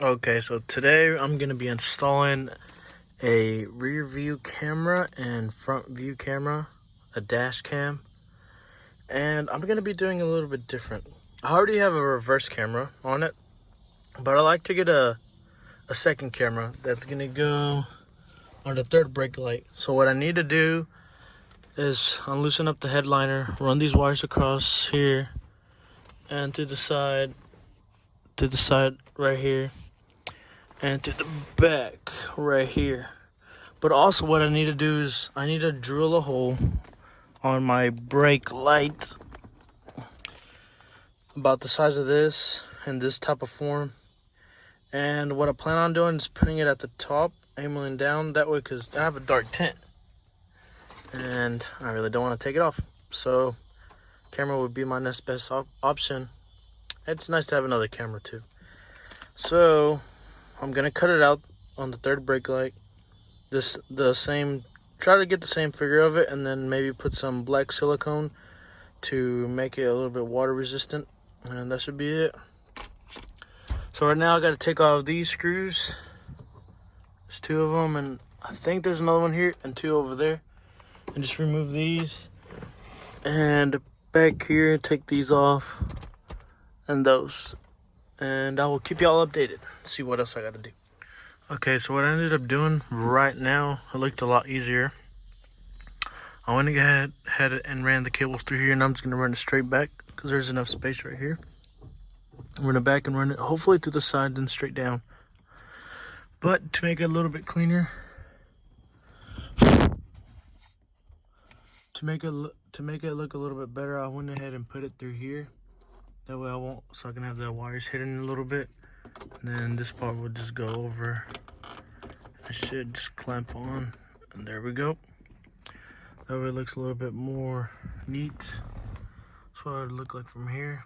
Okay, so today I'm going to be installing a rear view camera and front view camera, a dash cam, and I'm going to be doing a little bit different. I already have a reverse camera on it, but I like to get a second camera that's going to go on the third brake light. So what I need to do is unloosen up the headliner, run these wires across here and to the side right here, and to the back right here. But also what I need to do is I need to drill a hole on my brake light about the size of this in this type of form. And what I plan on doing is putting it at the top, aiming down that way, because I have a dark tint and I really don't want to take it off. So camera would be my next best option. It's nice to have another camera too. So I'm gonna cut it out on the third brake light. Try to get the same figure of it, and then maybe put some black silicone to make it a little bit water resistant, and that should be it. So right now I got to take off these screws. There's two of them, and I think there's another one here and two over there, and just remove these, and back here take these off and those, and I will keep y'all updated, see what else I got to do. Okay, so what I ended up doing right now, it looked a lot easier. I went ahead and ran the cables through here, and I'm just going to run it straight back because there's enough space right here. Run it back and run it hopefully to the side, then straight down. But to make it a little bit cleaner, to make it look a little bit better, I went ahead and put it through here. That way I can have the wires hidden a little bit. And then this part will just go over. It should just clamp on, and there we go. That way it looks a little bit more neat. That's what it would look like from here.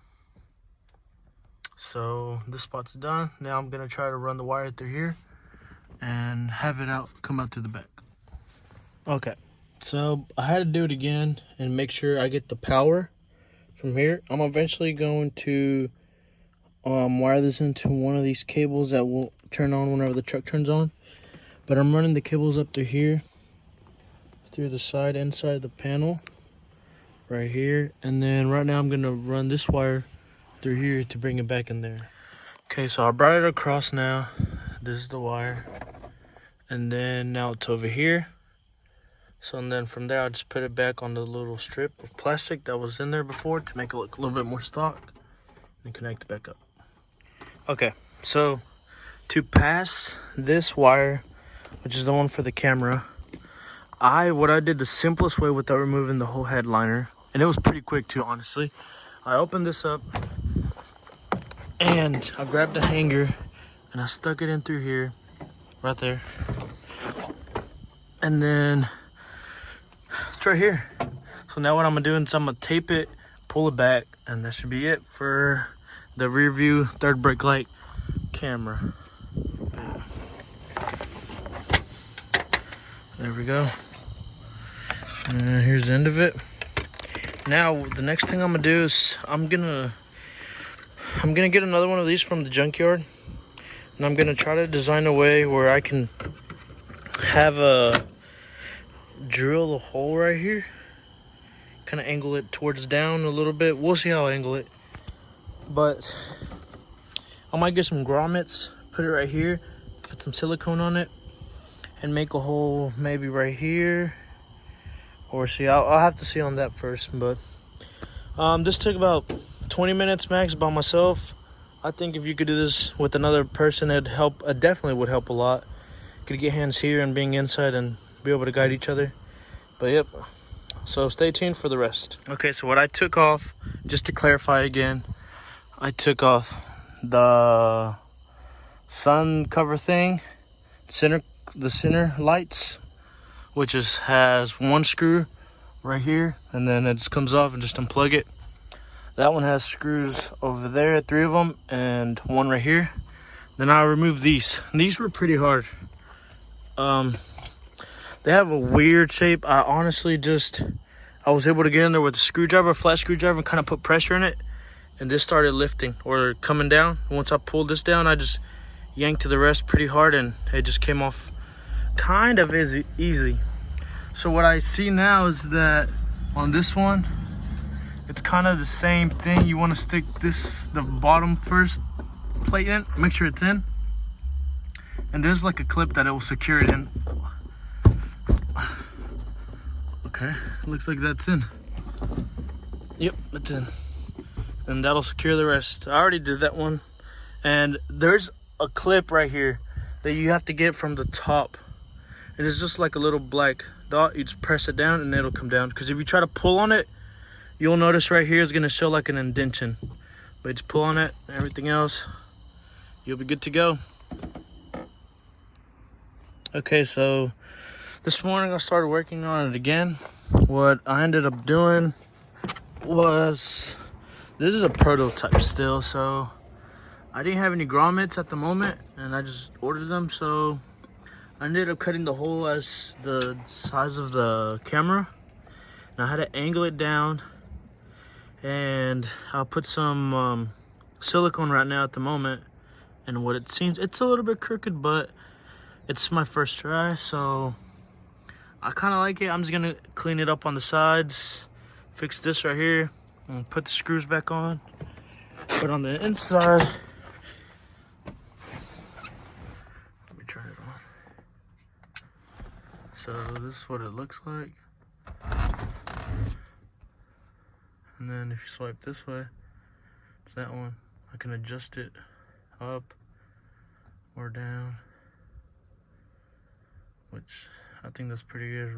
So this spot's done. Now I'm gonna try to run the wire through here and have it come out to the back. Okay, so I had to do it again and make sure I get the power from here. I'm eventually going to wire this into one of these cables that will turn on whenever the truck turns on. But I'm running the cables up to here, through the inside the panel, right here. And then right now I'm gonna run this wire through here to bring it back in there. Okay, so I brought it across now. This is the wire. And then now it's over here. So and then from there I'll just put it back on the little strip of plastic that was in there before to make it look a little bit more stock, and connect it back up. Okay, so to pass this wire, which is the one for the camera, what I did the simplest way without removing the whole headliner, and it was pretty quick too, honestly. I opened this up and I grabbed a hanger and I stuck it in through here, right there. And then it's right here. So now what I'm gonna do is I'm gonna tape it, pull it back, and that should be it for the rear view third brake light camera. There we go. And here's the end of it. Now the next thing I'm gonna do is I'm gonna get another one of these from the junkyard, and I'm gonna try to design a way where I can have drill a hole right here, kind of angle it towards down a little bit. We'll see how I angle it, but I might get some grommets, put it right here, put some silicone on it, and make a hole maybe right here, or see. I'll have to see on that first. But this took about 20 minutes max by myself. I think if you could do this with another person, it'd help. It definitely would help a lot. Could get hands here and being inside and be able to guide each other. But yep, so stay tuned for the rest. Okay, so what I took off, just to clarify again, I took off the sun cover thing, the center lights, which has one screw right here, and then it just comes off and just unplug it. That one has screws over there, 3 of them, and one right here. Then I removed these. These were pretty hard. They have a weird shape. I was able to get in there with a screwdriver, a flat screwdriver, and kind of put pressure in it, and this started lifting or coming down. Once I pulled this down, I just yanked to the rest pretty hard and it just came off kind of easy. So what I see now is that on this one, it's kind of the same thing. You want to stick the bottom first plate in, make sure it's in, and there's like a clip that it will secure it in. Okay, looks like that's in. Yep, it's in, and that'll secure the rest. I already did that one, and there's a clip right here that you have to get from the top. It is just like a little black dot. You just press it down and it'll come down, because if you try to pull on it, you'll notice right here is going to show like an indentation, but just pull on it, everything else, you'll be good to go. Okay, so this morning I started working on it again. What I ended up doing was, this is a prototype still, so I didn't have any grommets at the moment and I just ordered them. So I ended up cutting the hole as the size of the camera, and I had to angle it down, and I'll put some silicone right now at the moment. And what it seems, it's a little bit crooked, but it's my first try, so I kind of like it. I'm just gonna clean it up on the sides, fix this right here, and put the screws back on. But on the inside, let me turn it on. So this is what it looks like. And then if you swipe this way, it's that one. I can adjust it up or down, which I think that's pretty good.